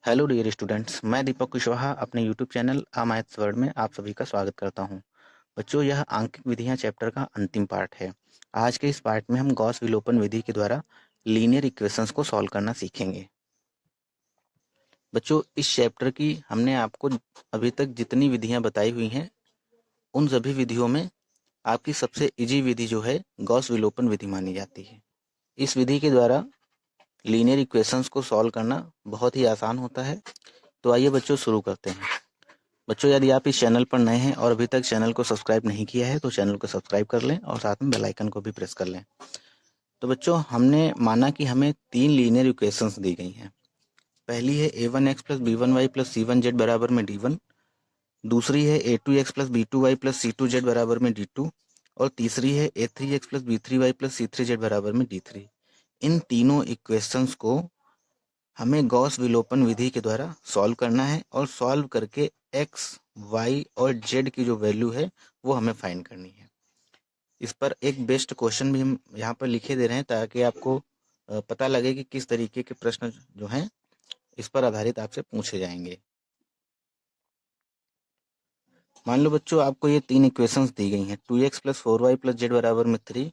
Hello dear students, मैं दीपक कुशवाहा अपने YouTube channel आ maths world में आप सभी का स्वागत करता हूं। बच्चों, यह आंकिक विधियां चैप्टर का अंतिम पार्ट है। आज के इस पार्ट में हम गॉस विलोपन विधि के द्वारा लीनियर इक्वेशंस को सॉल्व करना सीखेंगे। बच्चों, इस चैप्टर की हमने आपको अभी तक जितनी विधियां बताई हुई हैं उन सभी विधियों में आपकी सबसे इजी विधि जो है गॉस विलोपन विधि मानी जाती है। इस विधि के द्वारा लीनियर इक्वेशंस को सॉल्व करना बहुत ही आसान होता है। तो आइए बच्चों, शुरू करते हैं। बच्चों, यदि आप इस चैनल पर नए हैं और अभी तक चैनल को सब्सक्राइब नहीं किया है तो चैनल को सब्सक्राइब कर लें और साथ में बेल आइकन को भी प्रेस कर लें। तो बच्चों, हमने माना कि हमें तीन लीनियर इक्वेशंस दी गई हैं। पहली है a1x plus b1y plus c1z बराबर में d1। दूसरी है a2x plus b2y plus c2z बराबर में d2। और तीसरी है a3x plus b3y plus c3z बराबर में d3। इन तीनों इक्वेशंस को हमें गॉस विलोपन विधि के द्वारा सॉल्व करना है और सॉल्व करके x, y और z की जो वैल्यू है वो हमें फाइंड करनी है। इस पर एक बेस्ट क्वेश्चन भी हम यहाँ पर लिखे दे रहे हैं ताकि आपको पता लगे कि किस तरीके के प्रश्न जो हैं इस पर आधारित आपसे पूछे जाएंगे। मान लो बच्चों, आपको ये तीन इक्वेशंस दी गई हैं। 2x plus 4y plus Z बराबर में 3।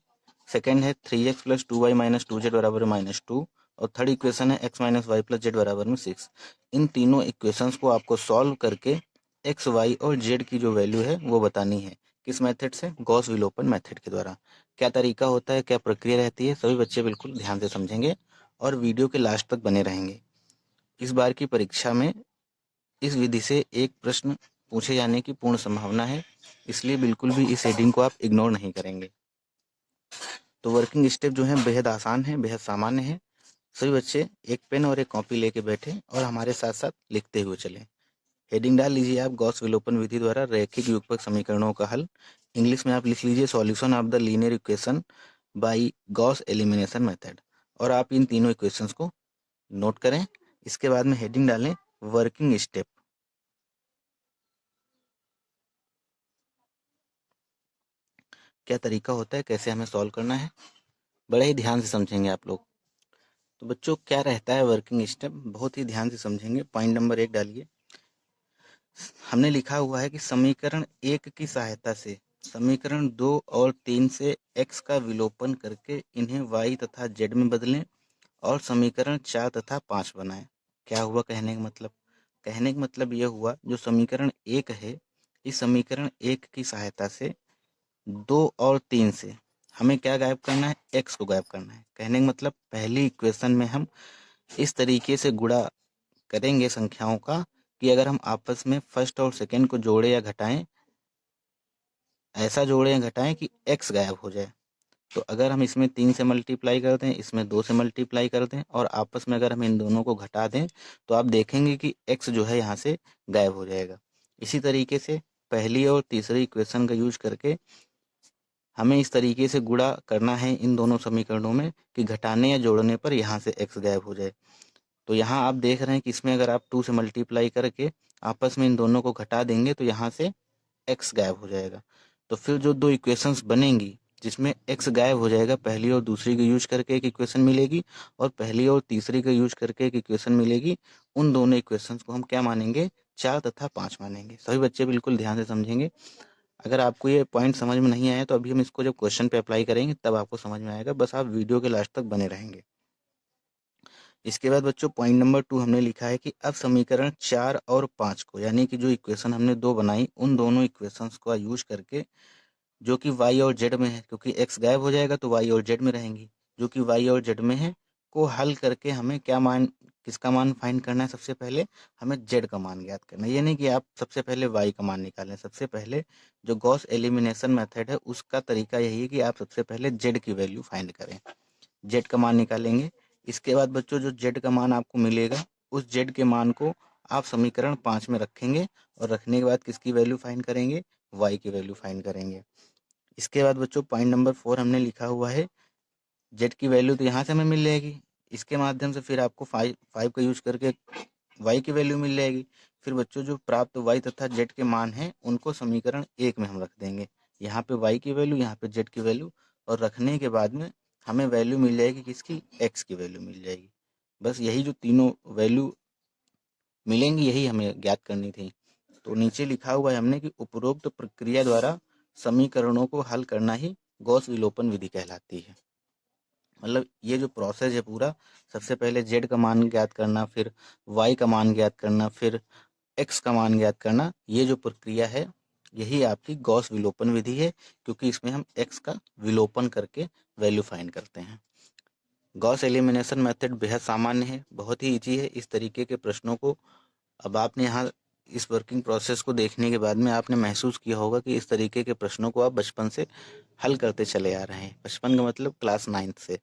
सेकेंड है 3x plus 2y minus 2z बराबर में -2। और थर्ड इक्वेशन है x minus Y plus Z बराबर में 6। इन तीनों इक्वेशंस को आपको सॉल्व करके x, y और z की जो वैल्यू है वो बतानी है। किस मेथड से? गॉस विलोपन मेथड के द्वारा। क्या तरीका होता है, क्या प्रक्रिया रहती है, सभी बच्चे बिल्कुल ध्यान से समझेंगे और वीडियो के लास्ट तक बने रहेंगे। इस बार की परीक्षा में इस विधि से एक प्रश्न पूछे जाने की पूर्ण संभावना है, इसलिए बिल्कुल भी इस हेडिंग को आप इग्नोर नहीं करेंगे। तो वर्किंग स्टेप जो है बेहद आसान है, बेहद सामान्य है। सभी बच्चे एक पेन और एक कॉपी लेके बैठे और हमारे साथ साथ लिखते हुए चलें। हेडिंग डाल लीजिए आप, गॉस विलोपन विधि द्वारा रैखिक युगपत समीकरणों का हल। इंग्लिश में आप लिख लीजिए solution of the linear equation by Gauss elimination method. और आप इन तीनों इक्वेशंस को नोट करें। इसके बाद में हेडिंग डालें वर्किंग स्टेप। क्या तरीका होता है, कैसे हमें सॉल्व करना है, बड़े ही ध्यान से समझेंगे आप लोग। तो बच्चों, क्या रहता है वर्किंग स्टेप, बहुत ही ध्यान से समझेंगे। पॉइंट नंबर 1 डालिए। हमने लिखा हुआ है कि समीकरण 1 की सहायता से समीकरण 2 और 3 से x का विलोपन करके इन्हें y तथा z में बदलें और समीकरण 4 तथा 5 बनाएं। क्या हुआ कहने का मतलब? कहने का मतलब यह हुआ, जो समीकरण 1 है, इस समीकरण 1 की सहायता से 2 और 3 से हमें क्या गायब करना है? x को गायब करना है। कहने का मतलब पहली इक्वेशन में हम इस तरीके से गुणा करेंगे संख्याओं का कि अगर हम आपस में फर्स्ट और सेकंड को जोड़े या घटाएं, ऐसा जोड़े या घटाएं कि x गायब हो जाए। तो अगर हम इसमें 3 से मल्टीप्लाई कर दें, इसमें 2 से मल्टीप्लाई कर दें और आपस में अगर हम इन दोनों को घटा दें तो आप देखेंगे कि x जो है यहाँ से गायब हो जाएगा। इसी तरीके से पहली और तीसरी इक्वेशन का यूज करके हमें इस तरीके से गुणा करना है इन दोनों समीकरणों में कि घटाने या जोड़ने पर यहाँ से x गायब हो जाए। तो यहाँ आप देख रहे हैं कि इसमें अगर आप 2 से मल्टीप्लाई करके आपस में इन दोनों को घटा देंगे तो यहाँ से x गायब हो जाएगा। तो फिर जो दो इक्वेशंस बनेंगी जिसमें x गायब हो जाएगा, पहली और दूसरी का यूज करके एक इक्वेशन मिलेगी और पहली और तीसरी का यूज करके एक इक्वेशन मिलेगी। उन दोनों इक्वेशंस को हम क्या मानेंगे? 4 तथा 5 मानेंगे। सभी बच्चे बिल्कुल ध्यान से समझेंगे। अगर आपको ये पॉइंट समझ में नहीं आया तो अभी हम इसको जब क्वेश्चन पे अप्लाई करेंगे तब आपको समझ में आएगा। बस आप वीडियो के लास्ट तक बने रहेंगे। इसके बाद बच्चों, पॉइंट नंबर 2 हमने लिखा है कि अब समीकरण 4 और 5 को, यानी कि जो इक्वेशन हमने दो बनाई, उन दोनों इक्वेशंस का यूज करके जो कि y और z में है, क्योंकि x गायब हो जाएगा तो y और z में रहेंगी, जो कि y और z में है, को हल करके हमें क्या मान, किसका मान फाइंड करना है? सबसे पहले हमें z का मान ज्ञात करना है। ये नहीं कि आप सबसे पहले y का मान निकालें। सबसे पहले जो गॉस एलिमिनेशन मेथड है उसका तरीका यही है कि आप सबसे पहले z की वैल्यू फाइंड करें। z का मान निकालेंगे। इसके बाद बच्चों, जो z का मान आपको मिलेगा उस z के मान को आप समीकरण 5 में रखेंगे और रखने के बाद किसकी वैल्यू फाइंड करेंगे? y की वैल्यू फाइंड करेंगे। इसके बाद बच्चों, पॉइंट नंबर 4 हमने लिखा हुआ है z की वैल्यू तो यहाँ से हमें मिल जाएगी। इसके माध्यम से फिर आपको 5 का यूज करके y की वैल्यू मिल जाएगी। फिर बच्चों, जो प्राप्त y तथा z के मान हैं उनको समीकरण 1 में हम रख देंगे। यहाँ पे y की वैल्यू, यहाँ पे z की वैल्यू, और रखने के बाद में हमें वैल्यू मिल जाएगी किसकी? x की वैल्यू मिल जाएगी। बस यही जो तीनों वैल्यू मिलेंगी, यही हमें ज्ञात करनी थी। तो नीचे लिखा हुआ है हमने कि उपरोक्त प्रक्रिया द्वारा समीकरणों को हल करना ही गॉस विलोपन विधि कहलाती है। मतलब ये जो प्रोसेस है पूरा, सबसे पहले जेड का मान ज्ञात करना, फिर वाई का मान ज्ञात करना, फिर एक्स का मान ज्ञात करना, ये जो प्रक्रिया है यही आपकी गॉस विलोपन विधि है, क्योंकि इसमें हम एक्स का विलोपन करके वैल्यू फाइंड करते हैं। गॉस एलिमिनेशन मेथड बेहद सामान्य है, बहुत ही ईजी है। इस तरीके के प्रश्नों को अब आपने यहाँ इस वर्किंग प्रोसेस को देखने के बाद में आपने महसूस किया होगा कि इस तरीके के प्रश्नों को आप बचपन से हल करते चले आ रहे हैं। बचपन का मतलब क्लास 9th से।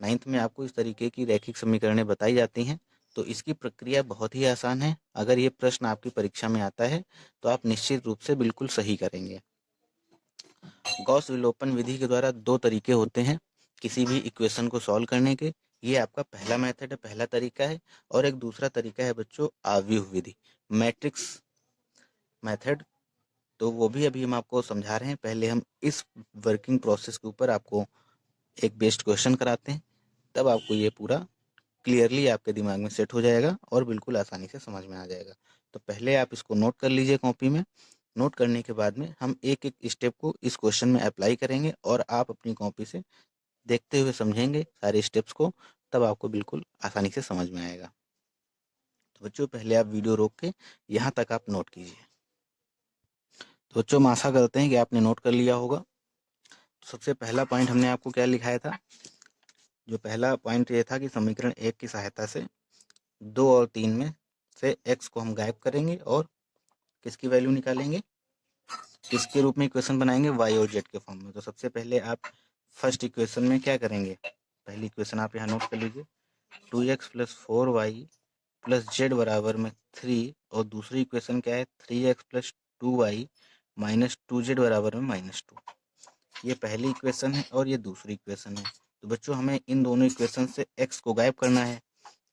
9th में आपको इस तरीके की रैखिक समीकरणें बताई जाती हैं, तो इसकी प्रक्रिया बहुत ही आसान है। अगर ये प्रश्न आपकी परीक्षा में आता है तो आप निश्चित रूप से बिल्कुल सही करेंगे। गॉस विलोपन विधि के द्वारा दो तरीके होते हैं किसी भी इक्वेशन को सॉल्व करने के। ये आपका पहला मेथड है, पहला तरीका है। और एक दूसरा तरीका है बच्चों आव्यूह विधि, मैट्रिक्स मेथड। तो वो भी अभी हम आपको समझा रहे हैं। पहले हम इस वर्किंग प्रोसेस के ऊपर आपको एक बेस्ड क्वेश्चन कराते हैं, तब आपको ये पूरा क्लियरली आपके दिमाग में सेट हो जाएगा और बिल्कुल आसानी से समझ में आ जाएगा। तो पहले आप इसको नोट कर लीजिए कॉपी में। नोट करने के बाद में हम एक एक स्टेप को इस क्वेश्चन में अप्लाई करेंगे और आप अपनी कॉपी से देखते हुए समझेंगे सारे स्टेप्स को, तब आपको बिल्कुल आसानी से समझ में आएगा। तो बच्चों पहले आप वीडियो रोक के यहाँ तक आप नोट कीजिए। तो बच्चों हम आशा करते हैं कि आपने नोट कर लिया होगा। तो सबसे पहला पॉइंट हमने आपको क्या लिखाया था, जो पहला पॉइंट ये था कि समीकरण 1 की सहायता से 2 और 3 में से x को हम गायब करेंगे और किसकी वैल्यू निकालेंगे, किसके रूप में इक्वेशन बनाएंगे, y और z के फॉर्म में। तो सबसे पहले आप फर्स्ट इक्वेशन में क्या करेंगे, पहली इक्वेशन आप यहाँ नोट कर लीजिए, 2x + 4y + z बराबर में 3, और दूसरी इक्वेशन क्या है, 3x + 2y - 2z बराबर में -2। ये पहली इक्वेशन है और ये दूसरी इक्वेशन है। तो बच्चों हमें इन दोनों इक्वेशन से x को गायब करना है।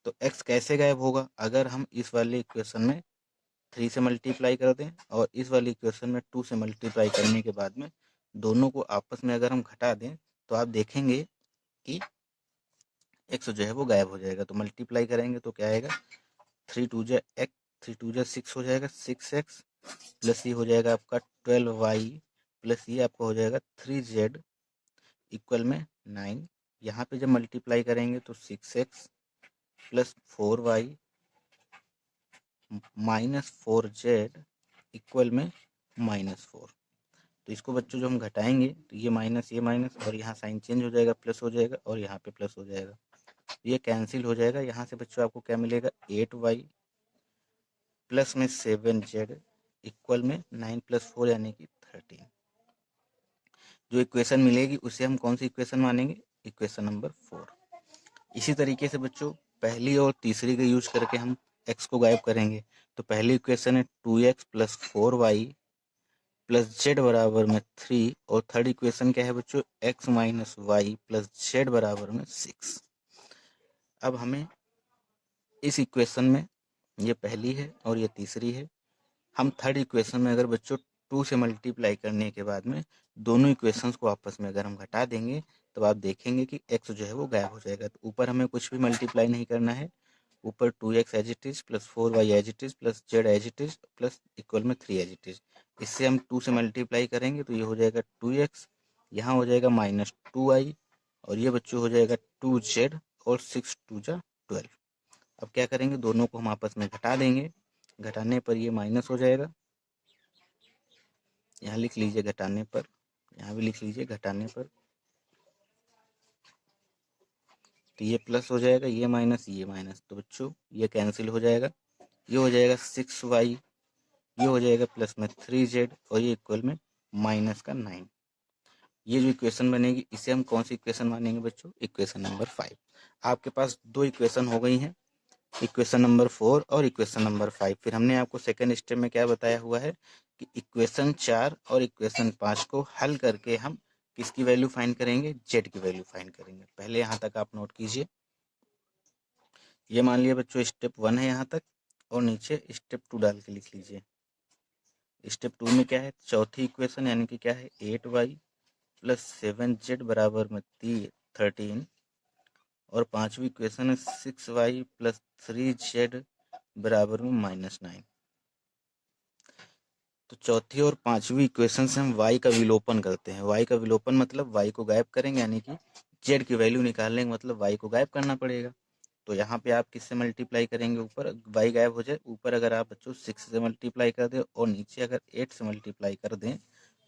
तो x कैसे गायब होगा, अगर हम इस वाली इक्वेशन में 3 से मल्टीप्लाई कर दें और इस वाली इक्वेशन में 2 से मल्टीप्लाई करने के बाद में दोनों को आपस में अगर हम घटा दें तो आप देखेंगे कि x जो है वो गायब हो जाएगा। तो मल्टीप्लाई करेंगे तो क्या आएगा, 3 2 जा x, 3 2 जा 6 हो जाएगा, 6x प्लस ये हो जाएगा आपका 12y प्लस ये आपका हो जाएगा 3z इक्वल में 9। यहाँ पे जब मल्टीप्लाई करेंगे तो 6x + 4y - 4z इक्वल में -4। तो इसको बच्चों जो हम घटाएंगे तो ये माइनस और यहाँ साइन चेंज हो जाएगा, प्लस हो जाएगा और यहाँ पे प्लस हो जाएगा, ये कैंसिल हो जाएगा। यहाँ से बच्चों आपको क्या मिलेगा, 8y प्लस में 7z इक्वल में 9 + 4 यानी कि 13। जो इक्वेशन मिलेगी उसे हम कौन सी इक्वेशन मानेंगे, इक्वेशन नंबर 4। इसी तरीके से बच्चों पहली और तीसरी का यूज करके हम x को गायब करेंगे। तो पहली इक्वेशन है 2x + 4y + z बराबर में 3, और थर्ड इक्वेशन क्या है बच्चों, x - y + z बराबर में 6। अब हमें इस इक्वेशन में, ये पहली है और ये तीसरी है, हम थर्ड इक्वेशन में अगर बच्चों 2 से मल्टीप्लाई करने के बाद में दोनों इक्वेशंस को आपस में अगर हम घटा देंगे तो आप देखेंगे कि x जो है वो गायब हो जाएगा। तो ऊपर हमें कुछ भी मल्टीप्लाई नहीं करना है, ऊपर 2x as it is + 4y as it is + z as it is plus equal में 3 एज इट इज। इससे हम 2 से मल्टीप्लाई करेंगे तो ये हो जाएगा 2x, यहाँ हो जाएगा -2y, और ये बच्चों हो जाएगा 2z, और 6 2 जा 12। अब क्या करेंगे, दोनों को हम आपस में घटा देंगे, घटाने पर ये माइनस हो जाएगा, यहाँ लिख लीजिए घटाने पर, यहाँ भी लिख लीजिए घटाने पर, तो ये प्लस हो जाएगा, ये माइनस ये माइनस, तो बच्चों ये कैंसिल हो जाएगा, ये हो जाएगा 6y, ये हो जाएगा प्लस में 3z, और ये इक्वल में -9। ये जो इक्वेशन बनेगी इसे हम कौन सी इक्वेशन मानेंगे बच्चों, इक्वेशन नंबर 5। आपके पास दो इक्वेशन हो गई हैं, इक्वेशन नंबर 4 और इक्वेशन नंबर 5। फिर हमने आपको सेकेंड स्टेप में क्या बताया हुआ है कि इक्वेशन 4 और इक्वेशन 5 को हल करके हम किसकी वैल्यू फाइंड करेंगे, जेड की वैल्यू फाइंड करेंगे। पहले यहाँ तक आप नोट कीजिए। ये मान लिया बच्चों स्टेप 1 है यहाँ तक, और नीचे स्टेप 2 डाल के लिख लीजिए। स्टेप 2 में क्या है, चौथी इक्वेशन यानी कि क्या है, 8y + 7z बराबर में 13, और पांचवी इक्वेशन है 6y + 3z बराबर में -9। तो चौथी और पांचवी इक्वेशन से हम y का विलोपन करते हैं। y का विलोपन मतलब y को गायब करेंगे, यानी कि z की वैल्यू निकालने का मतलब y को गायब करना पड़ेगा। तो यहाँ पे आप किससे मल्टीप्लाई करेंगे, ऊपर y गायब हो जाए, ऊपर अगर आप बच्चों 6 से मल्टीप्लाई कर दें और नीचे अगर 8 से मल्टीप्लाई कर दें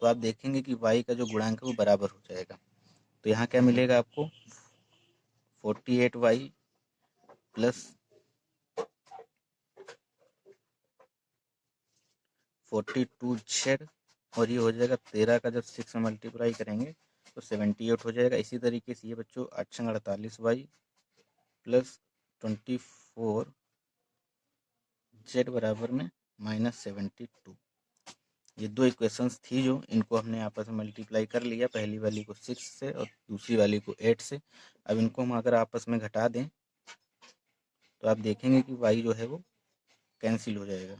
तो आप देखेंगे कि y का जो गुणांक है वो बराबर हो जाएगा। तो यहाँ क्या मिलेगा आपको, 48y प्लस 42z, और ये हो जाएगा 13 का जब 6 से मल्टीप्लाई करेंगे तो 78 हो जाएगा। इसी तरीके से ये बच्चों 8 48y प्लस 24z बराबर में -72। ये दो इक्वेशंस थी जो इनको हमने आपस में मल्टीप्लाई कर लिया, पहली वाली को 6 से और दूसरी वाली को 8 से। अब इनको हम अगर आपस में घटा दें तो आप देखेंगे कि y जो है वो कैंसिल हो जाएगा।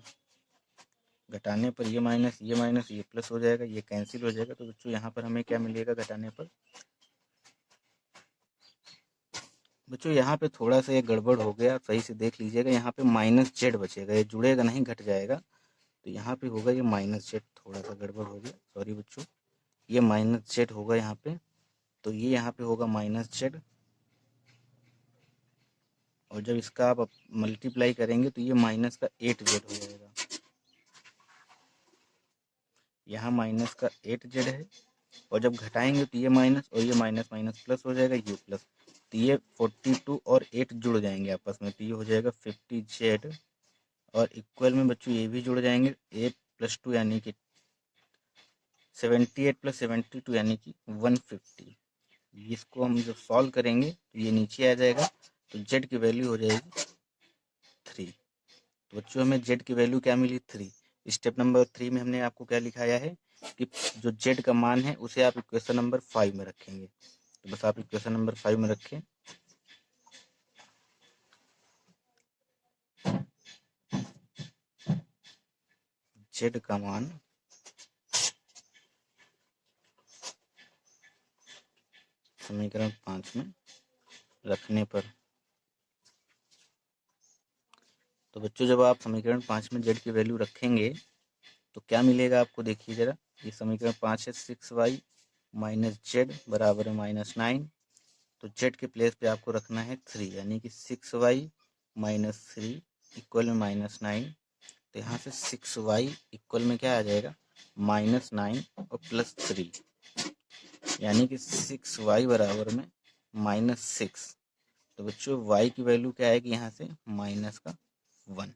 घटाने पर ये माइनस ये प्लस हो जाएगा, ये कैंसिल हो जाएगा। तो बच्चों यहाँ पर हमें क्या मिलेगा घटाने पर, बच्चों यहाँ पे थोड़ा सा ये गड़बड़ हो गया, सही से देख लीजिएगा। यहाँ पे -z बचेगा, ये जुड़ेगा नहीं, घट जाएगा। तो यहाँ पे होगा ये -z, थोड़ा सा गड़बड़ हो गया, सॉरी बच्चों। ये -z होगा यहाँ पे, तो ये यहाँ पे होगा -z, और जब इसका आप मल्टीप्लाई करेंगे तो ये माइनस का 8z हो जाएगा। यहाँ माइनस का 8z है, और जब घटाएंगे तो ये माइनस और ये माइनस माइनस प्लस हो जाएगा, ये प्लस। तो ये 42 और 8 जुड़ जाएंगे आपस में, तो ये हो जाएगा 50z, और इक्वल में बच्चों ये भी जुड़ जाएंगे, 8 + 2 यानी कि 78 + 72 यानी कि 150। इसको हम जब सॉल्व करेंगे तो ये नीचे आ जाएगा, तो z की वैल्यू हो जाएगी 3। तो बच्चों हमें z की वैल्यू क्या मिली, 3। स्टेप नंबर 3 में हमने आपको क्या लिखाया है कि जो z का मान है उसे आप इक्वेशन नंबर 5 में रखेंगे। तो बस आप इक्वेशन नंबर 5 में रखें। z का मान समीकरण 5 में रखने पर, तो बच्चों जब आप समीकरण 5 में z की वैल्यू रखेंगे तो क्या मिलेगा आपको, देखिए जरा। ये समीकरण 5 है, 6y - z बराबर है -9। तो z के प्लेस पे आपको रखना है 3, यानी कि 6y - 3 इक्वल में -9। तो यहाँ से 6y इक्वल में क्या आ जाएगा, -9 और +3, यानी कि 6y बराबर में -6। तो बच्चों y की वैल्यू क्या आएगी यहाँ से, -1।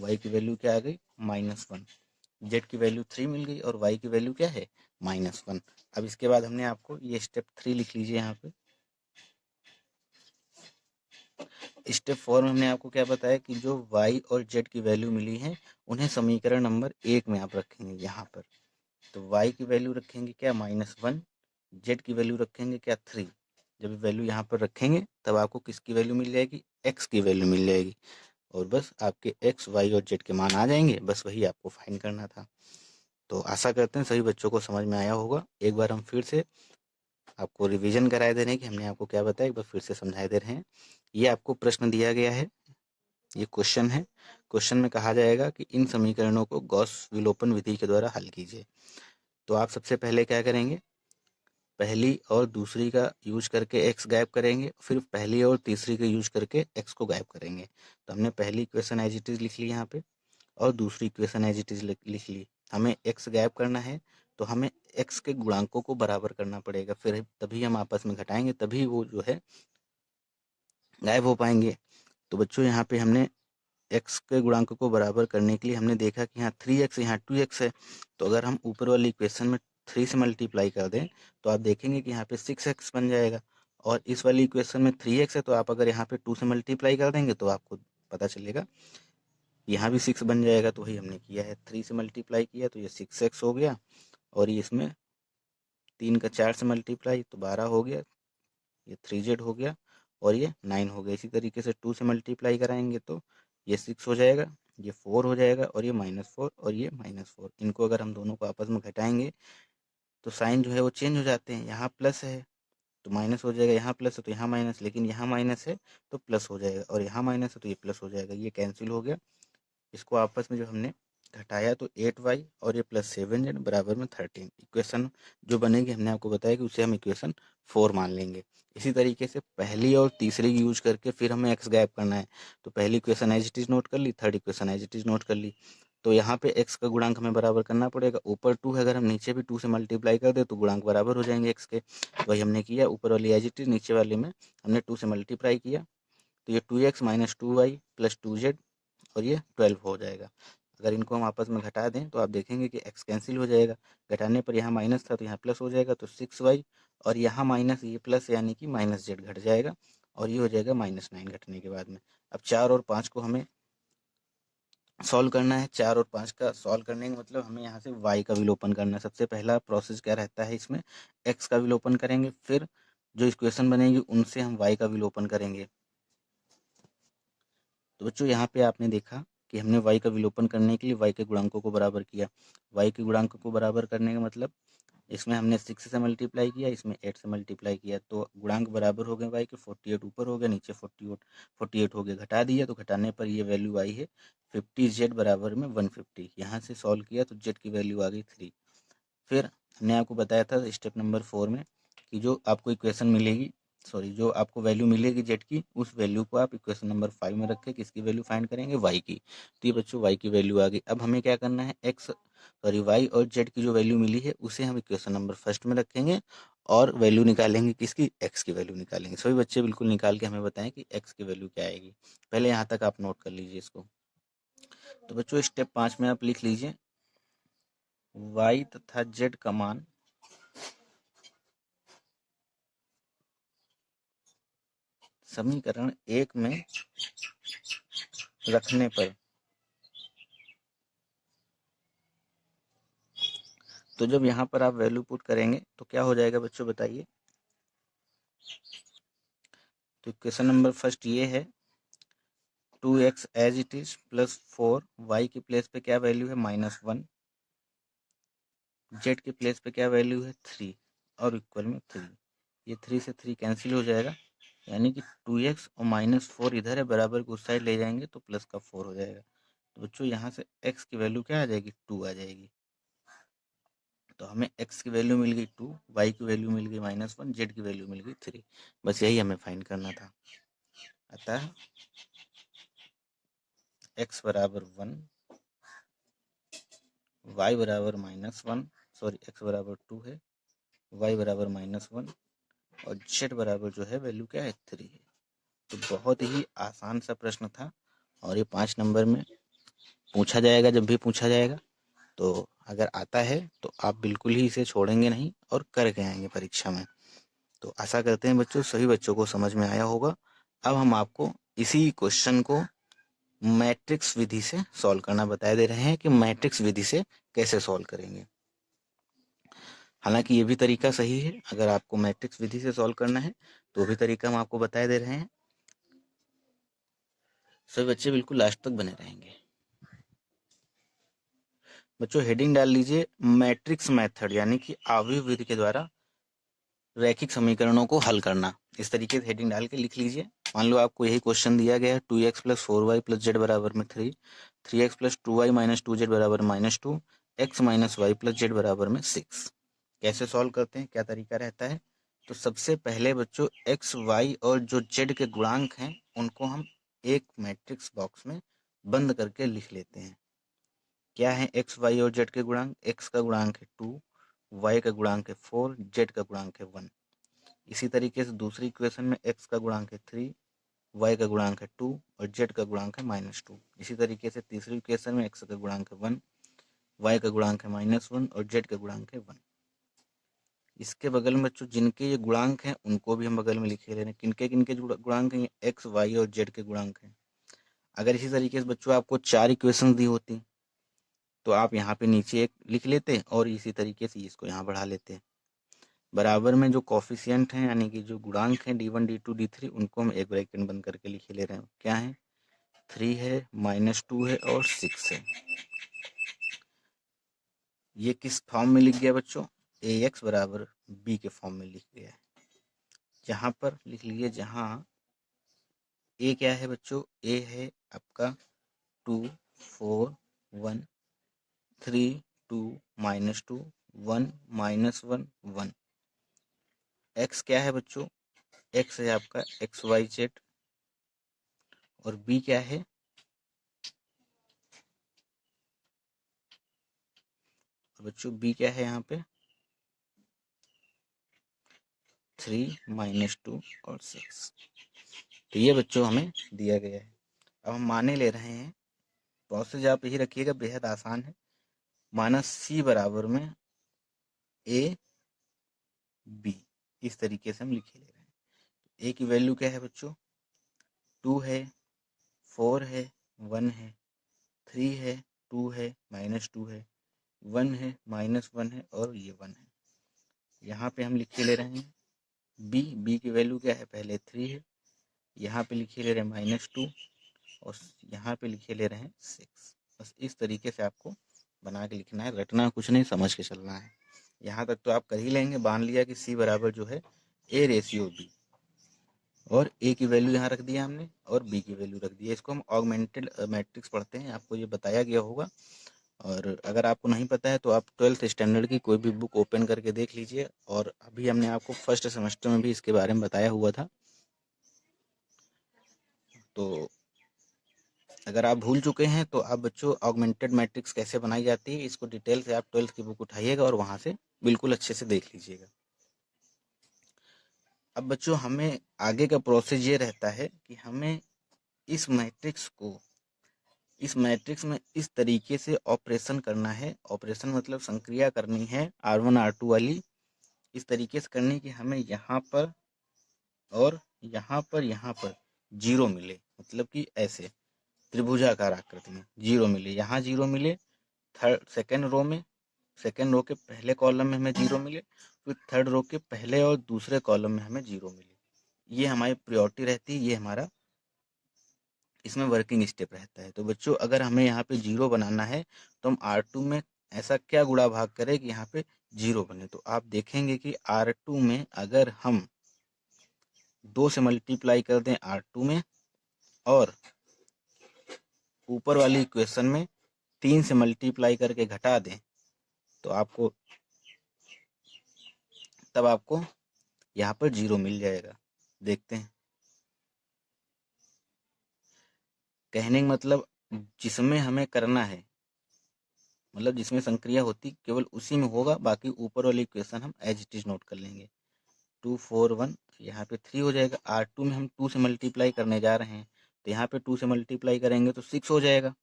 y की वैल्यू क्या आ गई, -1। z की वैल्यू 3 मिल गई और y की वैल्यू क्या है, -1। अब इसके बाद हमने आपको ये स्टेप 3 लिख लीजिए यहाँ पे। स्टेप 4 में हमने आपको क्या बताया कि जो y और z की वैल्यू मिली है उन्हें समीकरण नंबर 1 में आप रखेंगे यहाँ पर। तो y की वैल्यू रखेंगे क्या, -1, z की वैल्यू रखेंगे क्या, 3। जब वैल्यू यहाँ पर रखेंगे तब आपको किसकी वैल्यू मिल जाएगी, x की वैल्यू मिल जाएगी, और बस आपके x, y और z के मान आ जाएंगे। बस वही आपको फाइंड करना था। तो आशा करते हैं सभी बच्चों को समझ में आया होगा। एक बार हम फिर से आपको रिवीजन कराए दे रहे हैं कि हमने आपको क्या बताया, एक बार फिर से समझाए दे रहे हैं। ये आपको प्रश्न दिया गया है, ये क्वेश्चन है। क्वेश्चन में कहा जाएगा कि इन समीकरणों को गॉस विलोपन विधि के द्वारा हल कीजिए। तो आप सबसे पहले क्या करेंगे, पहली और दूसरी का यूज करके x गायब करेंगे, फिर पहली और तीसरी का यूज करके x को गायब करेंगे। तो हमने पहली इक्वेशन एज इट इज लिख ली यहाँ पे, और दूसरी इक्वेशन एज इट इज लिख ली। हमें x गायब करना है तो हमें x के गुणांकों को बराबर करना पड़ेगा, फिर तभी हम आपस में घटाएंगे, तभी वो जो है गायब हो पाएंगे। तो बच्चों यहाँ पे हमने x के गुणांक को बराबर करने के लिए हमने देखा कि यहाँ 3x यहाँ 2x है। तो अगर हम ऊपर वाली इक्वेशन में 3 से मल्टीप्लाई कर दें तो आप देखेंगे कि यहाँ पे 6x बन जाएगा, और इस वाली इक्वेशन में 3x है, तो आप अगर यहाँ पे 2 से मल्टीप्लाई कर देंगे तो आपको पता चलेगा यहाँ भी 6 बन जाएगा। तो वही हमने किया है, 3 से मल्टीप्लाई किया तो ये 6x हो गया, और ये इसमें 3 का 4 से मल्टीप्लाई तो 12 हो गया, ये 3z हो गया, और ये 9 हो गया। इसी तरीके से 2 से मल्टीप्लाई कराएंगे तो ये 6 हो जाएगा, ये 4 हो जाएगा, और ये -4 और ये -4। इनको अगर हम दोनों को आपस में घटाएंगे तो साइन जो है वो चेंज हो जाते हैं, यहाँ प्लस है तो माइनस हो जाएगा, यहाँ प्लस है तो यहाँ माइनस, लेकिन यहाँ माइनस है तो प्लस हो जाएगा, और यहाँ माइनस है तो ये प्लस हो जाएगा, ये कैंसिल हो गया। इसको आपस में जो हमने घटाया तो 8y और ये प्लस 7z बराबर में 13। इक्वेशन जो बनेगी हमने आपको बताया कि उसे हम इक्वेशन 4 मान लेंगे। इसी तरीके से पहली और तीसरी यूज करके फिर हमें x गायब करना है। तो पहली equation as it is note कर ली, third equation as it is note कर ली। तो यहाँ पे x का गुणांक हमें बराबर करना पड़ेगा। ऊपर 2 है, अगर हम नीचे भी 2 से मल्टीप्लाई कर दे तो गुणांक बराबर हो जाएंगे x के। वही हमने किया, ऊपर वाली एज इट इज, नीचे वाली में हमने 2 से मल्टीप्लाई किया। तो ये 2x minus 2y plus 2z और ये 12 हो जाएगा। अगर इनको हम आपस में घटा दें तो आप देखेंगे कि x कैंसिल हो जाएगा। घटाने पर यहाँ माइनस था तो यहाँ प्लस हो जाएगा, तो 6y और यहाँ माइनस ये प्लस यानी कि माइनस z घट जाएगा, और ये हो जाएगा -9 घटने के बाद में। अब 4 और 5 को हमें सॉल्व करना है। 4 और 5 का सॉल्व करने का मतलब हमें यहाँ से y का विलोपन करना है। सबसे पहला प्रोसेस क्या रहता है इसमें, x का विलोपन करेंगे, फिर जो इक्वेशन बनेगी उनसे हम y का विलोपन करेंगे। तो बच्चों यहाँ पे आपने देखा कि हमने y का विलोपन करने के लिए y के गुणांकों को बराबर किया। y के गुणांकों को बराबर करने का मतलब इसमें हमने 6 से मल्टीप्लाई किया, इसमें 8 से मल्टीप्लाई किया, तो गुणांक बराबर हो गए y के। 48 ऊपर हो गया, नीचे 48 हो गया। घटा दिया तो घटाने पर ये वैल्यू आई है 50z बराबर में 150। यहाँ से सॉल्व किया तो z की वैल्यू आ गई 3। फिर हमने आपको बताया था स्टेप नंबर 4 में कि जो आपको इक्वेशन मिलेगी, जो आपको वैल्यू मिलेगी जेड की, उस वैल्यू को आप इक्वेशन नंबर 5 में रखें। किसकी वैल्यू फाइंड करेंगे, वाई की। तो ये बच्चों वाई की वैल्यू आ गई। अब हमें क्या करना है, वाई और जेड की जो वैल्यू मिली है उसे हम इक्वेशन नंबर फर्स्ट में रखेंगे और वैल्यू निकालेंगे किसकी, एक्स की वैल्यू निकालेंगे। सभी बच्चे बिल्कुल निकाल के हमें बताएं कि एक्स की वैल्यू क्या आएगी। पहले यहाँ तक आप नोट कर लीजिए इसको। तो बच्चों स्टेप 5 में आप लिख लीजिए y तथा z का मान समीकरण 1 में रखने पर। तो जब यहाँ पर आप वैल्यू पुट करेंगे तो क्या हो जाएगा बच्चों, बताइए। तो इक्वेशन नंबर फर्स्ट ये है 2x as it is plus 4, y की प्लेस पे क्या वैल्यू है -1, z की प्लेस पे क्या वैल्यू है 3 और इक्वल में 3। ये 3 से 3 कैंसिल हो जाएगा, यानी कि 2x और -4 इधर है, बराबर को उस साइड ले जाएंगे तो प्लस का 4 हो जाएगा। तो बच्चों यहाँ से x की वैल्यू क्या आ जाएगी, 2 आ जाएगी। तो हमें x की वैल्यू मिल गई 2, y की वैल्यू मिल गई -1, z की वैल्यू मिल गई 3। बस यही हमें फाइंड करना था। अतः x बराबर 1, y बराबर -1, x बराबर 2 है, y बराबर -1 और z बराबर जो है वैल्यू क्या है 3 है। तो बहुत ही आसान सा प्रश्न था और ये 5 नंबर में पूछा जाएगा। जब भी पूछा जाएगा तो अगर आता है तो आप बिल्कुल ही इसे छोड़ेंगे नहीं और करके आएंगे परीक्षा में। तो आशा करते हैं बच्चों सभी बच्चों को समझ में आया होगा। अब हम आपको इसी क्वेश्चन को मैट्रिक्स विधि से सॉल्व करना बता दे रहे हैं कि मैट्रिक्स विधि से कैसे सॉल्व करेंगे। हालांकि ये भी तरीका सही है, अगर आपको मैट्रिक्स विधि से सॉल्व करना है तो भी तरीका हम आपको बता दे रहे हैं। सभी बच्चे बिल्कुल लास्ट तक बने रहेंगे। बच्चों हेडिंग डाल लीजिए मैट्रिक्स मेथड, यानी कि आव्यूह विधि के द्वारा रैखिक समीकरणों को हल करना। इस तरीके से हेडिंग डाल के लिख लीजिए। मान लो आपको यही क्वेश्चन दिया गया है 2x plus 4y plus Z बराबर में 3, 3x plus 2y minus 2z बराबर -2, x minus Y plus Z बराबर में 6। कैसे सॉल्व करते हैं, क्या तरीका रहता है। तो सबसे पहले बच्चों x, y और जो z के गुणांक हैं उनको हम एक मैट्रिक्स बॉक्स में बंद करके लिख लेते हैं। क्या है x, y और z के गुणांक, x का गुणांक है 2, y का गुणांक है 4, z का गुणांक है 1। इसी तरीके से दूसरी इक्वेशन में x का गुणांक है 3, y का गुणांक है 2 और z का गुणांक है -2। इसी तरीके से तीसरी इक्वेशन में x का गुणांक है 1, y का गुणांक है -1 और z का गुणांक है 1। इसके बगल में बच्चों जिनके ये गुणांक हैं उनको भी हम बगल में लिखे ले रहे हैं। किनके किनके गुणांक हैं, x, y और z के गुणांक हैं। अगर इसी तरीके से बच्चों आपको 4 इक्वेशन दी होती तो आप यहाँ पे नीचे एक लिख लेते और इसी तरीके से इसको यहाँ बढ़ा लेते। बराबर में जो कॉफिशियंट हैं यानी कि जो गुणांक हैं d1, d2, d3 उनको हम एक ब्रैकेट बंद करके लिखे ले रहे हैं। क्या है, 3 है, -2 है और 6 है। ये किस फॉर्म में लिख गया बच्चों, ax बराबर b के फॉर्म में लिख गया है। यहाँ पर लिख लीजिए, जहाँ ए क्या है बच्चों, ए है आपका 2 4 1 3 2 -2 1 -1 1। एक्स क्या है बच्चों, एक्स है आपका XYZ। और बी क्या है, बच्चों बी क्या है यहाँ पे 3 -2 और 6। तो ये बच्चों हमें दिया गया है। अब हम माने ले रहे हैं, प्रोसेस आप यही रखिएगा, बेहद आसान है। -C बराबर में A B, इस तरीके से हम लिखे ले रहे हैं। ए की वैल्यू क्या है बच्चों, 2 है, 4 है, 1 है, 3 है, 2 है, -2 है, 1 है, -1 है और ये 1 है। यहाँ पे हम लिखे ले रहे हैं बी की वैल्यू क्या है, पहले 3 है, यहाँ पे लिखे ले रहे हैं -2 और यहाँ पे लिखे ले रहे हैं 6। बस इस तरीके से आपको बना के लिखना है, रटना कुछ नहीं, समझ के चलना है। यहाँ तक तो आप कर ही लेंगे, मान लिया कि C बराबर जो है A/B, और ए की वैल्यू यहाँ रख दिया हमने और बी की वैल्यू रख दिया। इसको हम ऑगमेंटेड मैट्रिक्स पढ़ते हैं, आपको ये बताया गया होगा। और अगर आपको नहीं पता है तो आप 12th स्टैंडर्ड की कोई भी बुक ओपन करके देख लीजिए, और अभी हमने आपको फर्स्ट सेमेस्टर में भी इसके बारे में बताया हुआ था। तो अगर आप भूल चुके हैं तो आप बच्चों ऑगमेंटेड मैट्रिक्स कैसे बनाई जाती है, इसको डिटेल से आप 12th की बुक उठाइएगा और वहाँ से बिल्कुल अच्छे से देख लीजिएगा। अब बच्चों हमें आगे का प्रोसेस ये रहता है कि हमें इस मैट्रिक्स में इस तरीके से ऑपरेशन करना है। ऑपरेशन मतलब संक्रिया करनी है R1 R2 वाली, इस तरीके से करनी कि हमें यहाँ पर और यहाँ पर जीरो मिले, मतलब कि ऐसे त्रिभुजाकार आकृति में जीरो मिले, यहाँ जीरो मिले, सेकेंड रो के पहले कॉलम में हमें जीरो मिले, फिर थर्ड रो के पहले और दूसरे कॉलम में हमें जीरो मिले। ये हमारी प्रायोरिटी रहती है, ये हमारा इसमें वर्किंग स्टेप रहता है। तो बच्चों अगर हमें यहाँ पे जीरो बनाना है तो हम R2 में ऐसा क्या गुणा भाग करें कि यहाँ पे जीरो बने। तो आप देखेंगे कि R2 में अगर हम 2 से मल्टीप्लाई कर दें R2 में, और ऊपर वाली इक्वेशन में 3 से मल्टीप्लाई करके घटा दें, तो आपको तब आपको यहाँ पर जीरो मिल जाएगा। देखते हैं, कहने का मतलब जिसमें हमें करना है, मतलब जिसमें संक्रिया होती केवल उसी में होगा, बाकी ऊपर वाली इक्वेशन हम एज इट इज नोट कर लेंगे। 2 4 1 यहाँ पे 3 हो जाएगा। R2 में हम 2 से मल्टीप्लाई करने जा रहे हैं, तो यहाँ पे 2 से मल्टीप्लाई करेंगे तो 6 हो जाएगा,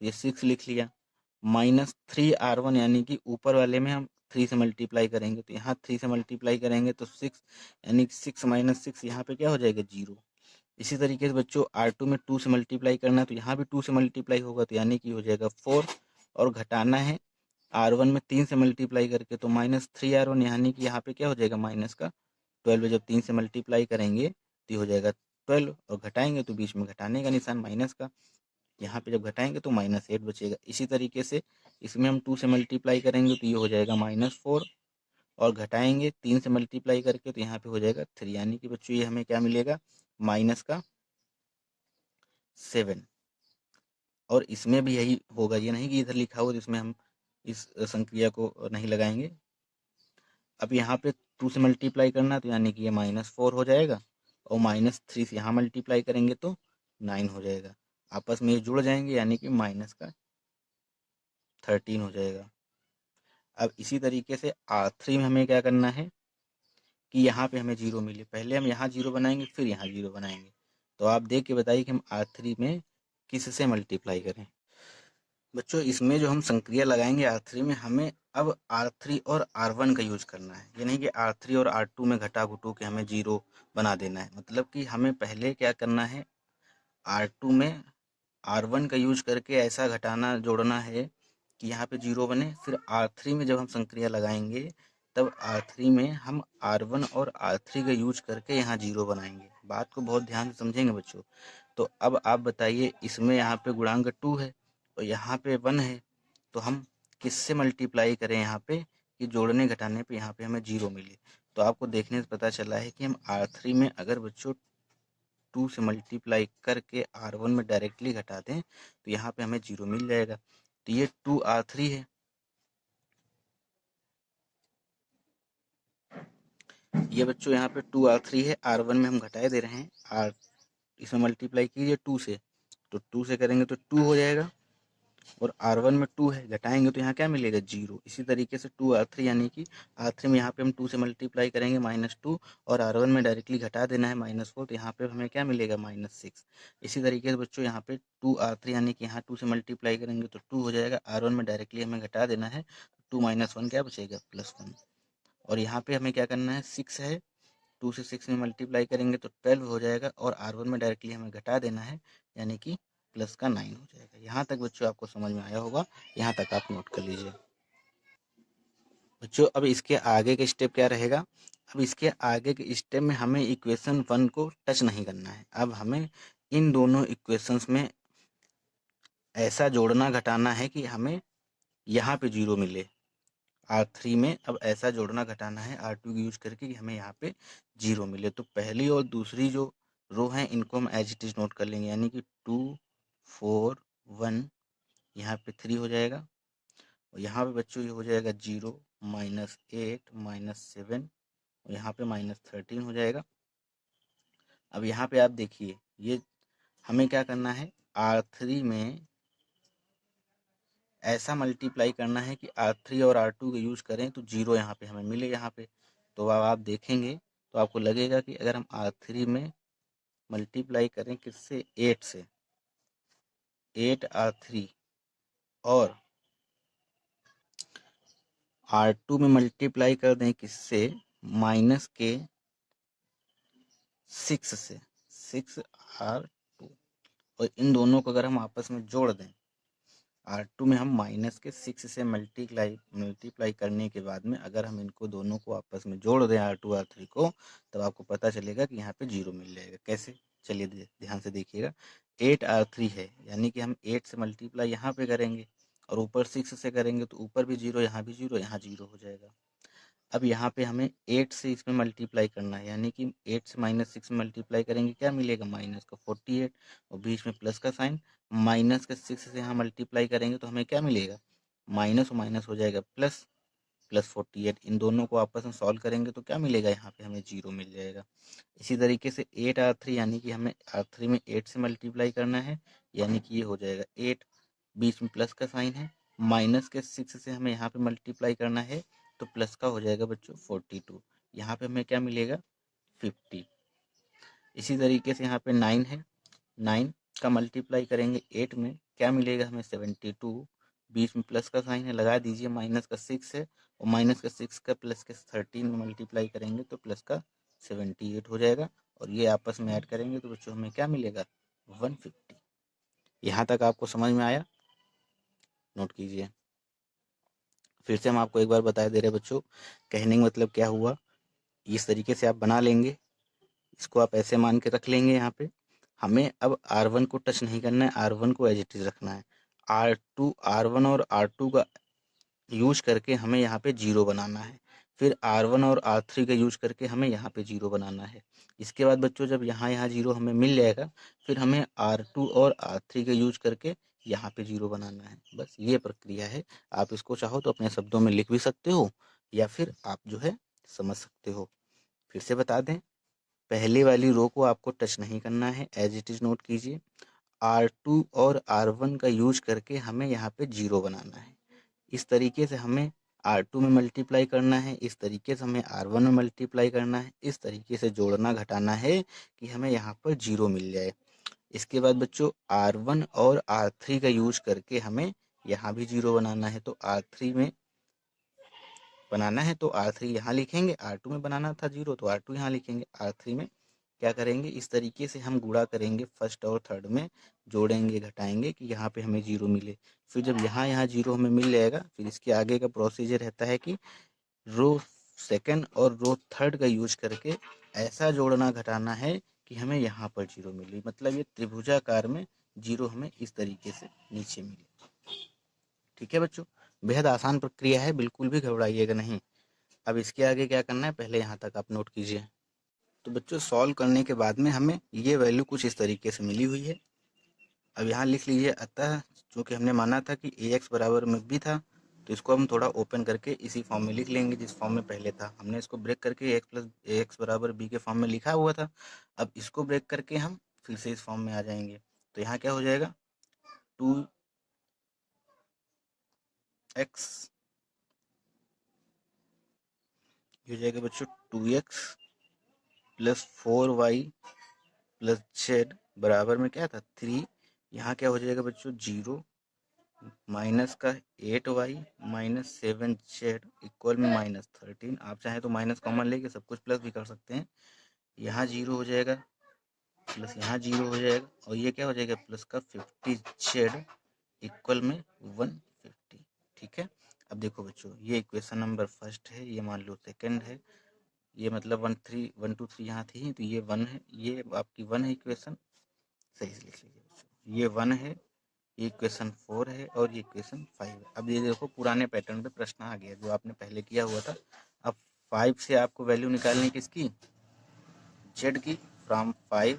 ये 6 लिख लिया। -3R1 यानी कि ऊपर वाले में हम 3 से मल्टीप्लाई करेंगे, तो यहाँ 3 से मल्टीप्लाई करेंगे तो 6, यानी 6 -6 यहाँ पे क्या हो जाएगा, 0। इसी तरीके से बच्चों R2 में 2 से मल्टीप्लाई करना है, तो यहाँ भी 2 से मल्टीप्लाई होगा, तो यानी कि हो जाएगा 4, और घटाना है R1 में 3 से मल्टीप्लाई करके, तो -3R1 यानी कि यहाँ पे क्या हो जाएगा, माइनस का 12। जब 3 से मल्टीप्लाई करेंगे तो ये हो जाएगा 12, और घटाएंगे तो बीच में घटाने का निशान माइनस का, यहाँ पे जब घटाएंगे तो -8 बचेगा। इसी तरीके से इसमें हम 2 से मल्टीप्लाई करेंगे तो ये हो जाएगा -4, और घटाएंगे 3 से मल्टीप्लाई करके तो यहाँ पे हो जाएगा 3, यानी कि बच्चों ये हमें क्या मिलेगा, -7। और इसमें भी यही होगा, ये नहीं कि इधर लिखा हो तो इसमें हम इस संक्रिया को नहीं लगाएंगे। अब यहाँ पे 2 से मल्टीप्लाई करना, तो यानी कि ये -4 हो जाएगा, और -3 से यहाँ मल्टीप्लाई करेंगे तो 9 हो जाएगा। आपस में ये जुड़ जाएंगे, यानी कि -13 हो जाएगा। अब इसी तरीके से R3 में हमें क्या करना है कि यहाँ पे हमें जीरो मिले, पहले हम यहाँ जीरो बनाएंगे फिर यहाँ जीरो बनाएंगे। तो आप देख के बताइए कि हम R3 में किससे मल्टीप्लाई करें। बच्चों इसमें जो हम संक्रिया लगाएंगे R3 में, हमें अब R3 और R1 का यूज करना है। ये नहीं कि R3 और R2 में घटा घुटू के हमें जीरो बना देना है। मतलब कि हमें पहले क्या करना है, R2 में R1 का यूज करके ऐसा घटाना जोड़ना है कि यहाँ पे जीरो बने। फिर R3 में जब हम संक्रिया लगाएंगे तब R3 में हम R1 और R3 का यूज करके यहाँ जीरो बनाएंगे। बात को बहुत ध्यान से समझेंगे बच्चों। तो अब आप बताइए, इसमें यहाँ पे गुणांक 2 है और यहाँ पे 1 है, तो हम किससे मल्टीप्लाई करें यहाँ पे कि जोड़ने घटाने पे यहाँ पे हमें जीरो मिले। तो आपको देखने से पता चला है कि हम R3 में अगर बच्चों 2 से मल्टीप्लाई करके R1 में डायरेक्टली घटा दें तो यहाँ पे हमें 0 मिल जाएगा। तो ये 2R3 है, ये बच्चों यहाँ पे 2R3 है, R1 में हम घटाए दे रहे हैं। R इसमें मल्टीप्लाई कीजिए 2 से, तो 2 से करेंगे तो 2 हो जाएगा, और R1 में 2 है, घटाएंगे तो यहाँ क्या मिलेगा 0। इसी तरीके से 2R3 यानी कि R3 में यहाँ पे हम 2 से मल्टीप्लाई करेंगे -2, और R1 में डायरेक्टली घटा देना है -4, तो यहाँ पे हमें क्या मिलेगा -6। इसी तरीके से बच्चों यहाँ पे 2R3 यानी कि यहाँ 2 से मल्टीप्लाई करेंगे तो 2 हो जाएगा, R1 में डायरेक्टली हमें घटा देना है, 2 - 1 क्या बचेगा +1। और यहाँ पे हमें क्या करना है, 6 है, 2 से 6 में मल्टीप्लाई करेंगे तो 12 हो जाएगा, और R1 में डायरेक्टली हमें घटा देना है यानी कि प्लस का 9 हो जाएगा। यहाँ तक बच्चों आपको समझ में आया होगा, यहाँ तक आप नोट कर लीजिए। बच्चों अब इसके आगे का स्टेप क्या रहेगा, अब इसके आगे के स्टेप में हमें इक्वेशन 1 को टच नहीं करना है। अब हमें इन दोनों इक्वेशंस में ऐसा जोड़ना घटाना है कि हमें यहाँ पे 0 मिले। R3 में अब ऐसा जोड़ना घटाना है R2 की यूज करके कि हमें यहाँ पे 0 मिले। तो पहली और दूसरी जो रो हैं इनको हम एज इट इज नोट कर लेंगे, यानी कि 2 4 1, यहाँ पे 3 हो जाएगा, और यहाँ पे बच्चों ये हो जाएगा 0 -8 -7, और यहाँ पे -13 हो जाएगा। अब यहाँ पे आप देखिए, ये हमें क्या करना है, R3 में ऐसा मल्टीप्लाई करना है कि R3 और R2 का यूज करें तो 0 यहाँ पे हमें मिले यहाँ पे। तो अब आप देखेंगे तो आपको लगेगा कि अगर हम R3 में मल्टीप्लाई करें किससे, 8 से, 8R3, और R2 में मल्टीप्लाई कर दें किससे, -6 से, 6R2, और इन दोनों को अगर हम आपस में जोड़ दें, R2 में हम -6 से मल्टीप्लाई करने के बाद में अगर हम इनको दोनों को आपस में जोड़ दें R2 R3 को, तब आपको पता चलेगा कि यहाँ पे 0 मिल जाएगा। कैसे, चलिए ध्यान से देखिएगा। 8R3 है, यानी कि हम 8 से मल्टीप्लाई यहाँ पे करेंगे, और ऊपर 6 से करेंगे तो ऊपर भी 0, यहाँ भी 0, यहाँ 0 हो जाएगा। अब यहाँ पे हमें 8 से इसमें मल्टीप्लाई करना है, यानी कि 8 से -6 में मल्टीप्लाई करेंगे, क्या मिलेगा -48, और बीच में प्लस का साइन, -6 से यहाँ मल्टीप्लाई करेंगे तो हमें क्या मिलेगा, माइनस और माइनस हो जाएगा प्लस, +48। इन दोनों को आपस में सॉल्व करेंगे तो क्या मिलेगा, यहाँ पे हमें 0 मिल जाएगा। इसी तरीके से 8R3, यानी कि हमें R3 में 8 से मल्टीप्लाई करना है, यानी कि ये हो जाएगा 8, बीच में प्लस का साइन है, -6 से हमें यहाँ पे मल्टीप्लाई करना है तो प्लस का हो जाएगा बच्चों 42, यहाँ पे हमें क्या मिलेगा 50। इसी तरीके से यहाँ पे 9 है, 9 का मल्टीप्लाई करेंगे 8 में, क्या मिलेगा हमें 72, बीच में प्लस का साइन है, लगा दीजिए, -6 है, और -6 का प्लस के 13 में मल्टीप्लाई करेंगे तो प्लस का 78 हो जाएगा, और ये आपस में ऐड करेंगे तो बच्चों हमें क्या मिलेगा 150। यहाँ तक आपको समझ में आया, नोट कीजिए। फिर से हम आपको एक बार बता दे रहे बच्चों, कहने का मतलब क्या हुआ, इस तरीके से आप बना लेंगे, इसको आप ऐसे मान के रख लेंगे। यहाँ पे हमें अब R1 को टच नहीं करना है, R1 को एज इट इज रखना है। R1 और R2 का यूज करके हमें यहाँ पे 0 बनाना है, फिर R1 और R3 का यूज करके हमें यहाँ पे 0 बनाना है। इसके बाद बच्चों जब यहाँ 0 हमें मिल जाएगा, फिर हमें R2 और R3 का यूज करके यहाँ पे 0 बनाना है। बस ये प्रक्रिया है। आप इसको चाहो तो अपने शब्दों में लिख भी सकते हो, या फिर आप जो है समझ सकते हो। फिर से बता दें, पहले वाली रो को आपको टच नहीं करना है, एज इट इज नोट कीजिए। R2 और R1 का यूज करके हमें यहाँ पे 0 बनाना है। इस तरीके से हमें R2 में मल्टीप्लाई करना है, इस तरीके से हमें R1 में मल्टीप्लाई करना है, इस तरीके से जोड़ना घटाना है कि हमें यहाँ पर 0 मिल जाए। इसके बाद बच्चों R1 और R3 का यूज करके हमें यहाँ भी 0 बनाना है, तो R3 में बनाना है तो R3 यहाँ लिखेंगे, R2 में बनाना था 0 तो R2 यहाँ लिखेंगे। R3 में क्या करेंगे, इस तरीके से हम गुणा करेंगे, फर्स्ट और थर्ड में जोड़ेंगे घटाएंगे कि यहाँ पे हमें 0 मिले। फिर जब यहाँ 0 हमें मिल जाएगा, फिर इसके आगे का प्रोसीजर रहता है कि रो सेकंड और रो थर्ड का यूज करके ऐसा जोड़ना घटाना है कि हमें यहाँ पर 0 मिले। मतलब ये त्रिभुजाकार में 0 हमें इस तरीके से नीचे मिले। ठीक है बच्चों, बेहद आसान प्रक्रिया है, बिल्कुल भी घबराइएगा नहीं। अब इसके आगे क्या करना है, पहले यहाँ तक आप नोट कीजिए। तो बच्चों सॉल्व करने के बाद में हमें ये वैल्यू कुछ इस तरीके से मिली हुई है। अब यहाँ लिख लीजिए, अतः चूँकि हमने माना था कि ax बराबर में b था, तो इसको हम थोड़ा ओपन करके इसी फॉर्म में लिख लेंगे जिस फॉर्म में पहले था। हमने इसको ब्रेक करके x बराबर b के फॉर्म में लिखा हुआ था। अब इसको ब्रेक करके हम फिर से इस फॉर्म में आ जाएंगे। तो यहाँ क्या हो जाएगा, 2x ये हो जाएगा बच्चों 2x plus 4y plus z बराबर में क्या था 3। यहाँ क्या हो जाएगा बच्चों 0 माइनस का 8y माइनस 7z इक्वल में माइनस 13। आप चाहें तो माइनस कॉमन लेके सब कुछ प्लस भी कर सकते हैं। यहाँ 0 हो जाएगा प्लस यहाँ 0 हो जाएगा और ये क्या हो जाएगा प्लस का 50z इक्वल में 150। ठीक है। अब देखो बच्चों, ये इक्वेशन नंबर फर्स्ट है, ये मान लो सेकंड है, ये मतलब 1 2 3 यहाँ थी तो ये 1 है, ये आपकी 1 है इक्वेशन, सही से लिख लीजिए बच्चों। ये 1 है, ये इक्वेशन 4 है और ये इक्वेशन 5 है। अब ये देखो पुराने पैटर्न पे प्रश्न आ गया जो आपने पहले किया हुआ था। अब 5 से आपको वैल्यू निकालनी किसकी, z की। फ्रॉम 5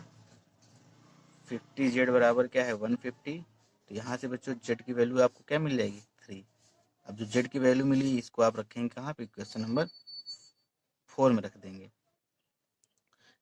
50z बराबर क्या है 150। तो यहाँ से बच्चों z की वैल्यू आपको क्या मिल जाएगी 3। अब जो z की वैल्यू मिली इसको आप रखेंगे कहाँ पे, इक्वेशन नंबर 4 में रख देंगे।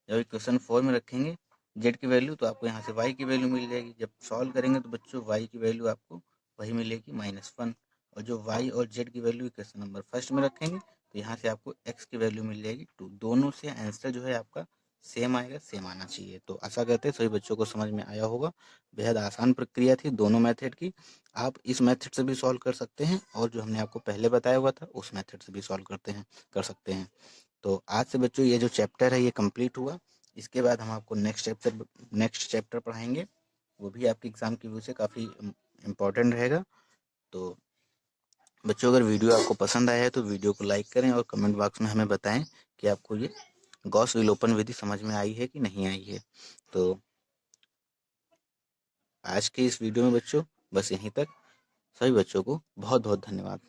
जब इक्वेशन 4 में रखेंगे z की वैल्यू तो आपको यहाँ से y की वैल्यू मिल जाएगी। जब सॉल्व करेंगे तो बच्चों y की वैल्यू आपको वही मिलेगी -1। और जो y और z की वैल्यू इक्वेशन नंबर फर्स्ट में रखेंगे तो यहाँ से आपको x की वैल्यू मिल जाएगी 2। दोनों से आंसर जो है आपका सेम आएगा, सेम आना चाहिए। तो आशा करते हैं सभी बच्चों को समझ में आया होगा। बेहद आसान प्रक्रिया थी दोनों मेथड की। आप इस मेथड से भी सॉल्व कर सकते हैं और जो हमने आपको पहले बताया हुआ था उस मेथड से भी सॉल्व कर सकते हैं। तो आज से बच्चों ये जो चैप्टर है ये कंप्लीट हुआ। इसके बाद हम आपको नेक्स्ट चैप्टर पढ़ाएंगे, वो भी आपके एग्ज़ाम की व्यू से काफ़ी इम्पोर्टेंट रहेगा। तो बच्चों अगर वीडियो आपको पसंद आया है तो वीडियो को लाइक करें और कमेंट बॉक्स में हमें बताएं कि आपको ये गॉस विलोपन विधि समझ में आई है कि नहीं आई है। तो आज के इस वीडियो में बच्चों बस यहीं तक। सभी बच्चों को बहुत बहुत धन्यवाद।